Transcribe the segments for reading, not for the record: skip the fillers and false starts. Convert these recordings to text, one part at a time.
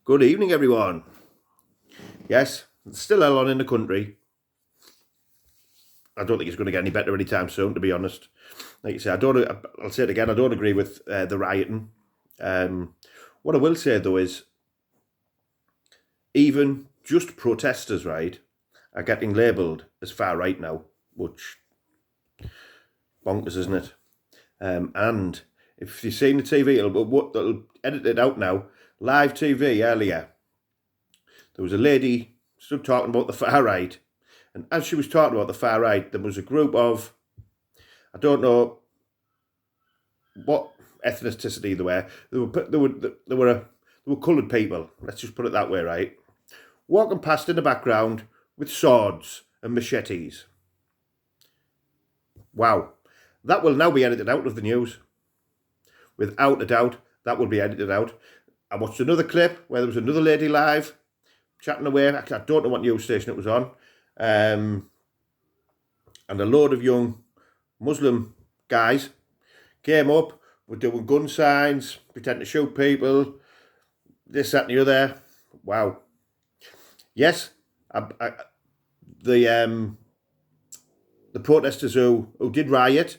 Good evening, everyone. Yes, it's still hell on in the country. I don't think it's going to get any better anytime soon, to be honest. Like you say, I'll say it again, I don't agree with the rioting. What I will say, though, is even just protesters, right, are getting labelled as far right now, which bonkers, isn't it? And if you've seen the TV, it'll edit it out now. Live TV earlier, there was a lady stood talking about the far right, and as she was talking about the far right, there was a group of, I don't know what ethnicity they were. They were coloured people. Let's just put it that way, right? Walking past in the background with swords and machetes. Wow, that will now be edited out of the news. Without a doubt, that will be edited out. I watched another clip where there was another lady live chatting away. I don't know what news station it was on. And a load of young Muslim guys came up, were doing gun signs, pretending to shoot people, this, that, and the other. Wow. Yes, the protesters who did riot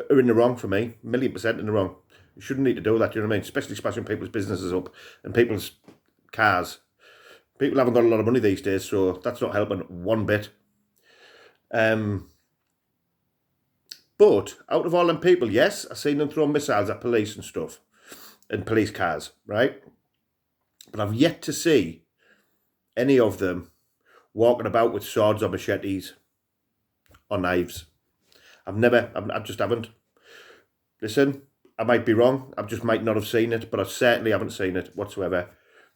are in the wrong for me, 1,000,000% in the wrong. You shouldn't need to do that, you know what I mean? Especially smashing people's businesses up and people's cars. People haven't got a lot of money these days, so that's not helping one bit. But out of all them people, yes, I've seen them throw missiles at police and stuff, and police cars, right? But I've yet to see any of them walking about with swords or machetes or knives. I just haven't. Listen, I might be wrong. I just might not have seen it, but I certainly haven't seen it whatsoever.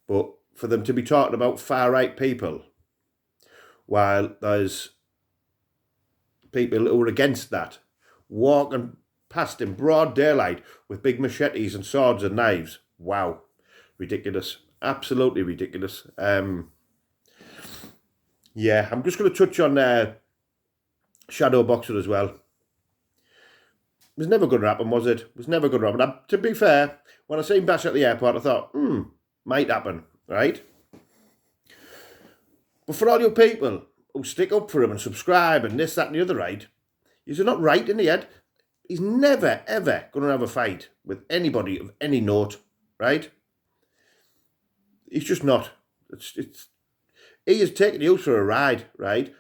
But for them to be talking about far-right people, while there's people who are against that, walking past in broad daylight with big machetes and swords and knives. Wow. Ridiculous. Absolutely ridiculous. Yeah, I'm just going to touch on Shadow Boxer as well. It was never going to happen, was it? It was never going to happen. To be fair, when I seen Bash at the airport, I thought, might happen, right? But for all you people who stick up for him and subscribe and this, that, and the other, right? You're not right in the head. He's never, ever going to have a fight with anybody of any note, right? He's just not. He is taking you for a ride, right?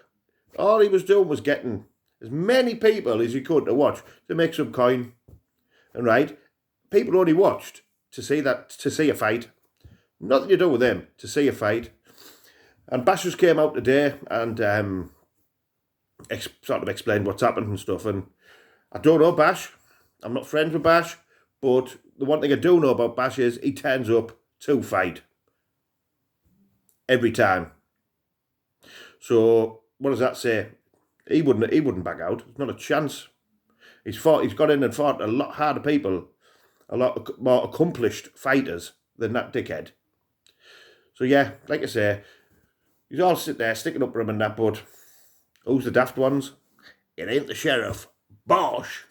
All he was doing was getting as many people as he could to watch to make some coin, and right, people only watched to see a fight. Nothing to do with him, to see a fight. And Bash just came out today and sort of explained what's happened and stuff. And I don't know Bash. I'm not friends with Bash, but the one thing I do know about Bash is he turns up to fight every time. So what does that say? He wouldn't back out. There's not a chance. He's got in and fought a lot harder people, a lot more accomplished fighters than that dickhead. So yeah, like I say, you all sit there sticking up for him and that, but who's the daft ones? It ain't the sheriff. Bosh!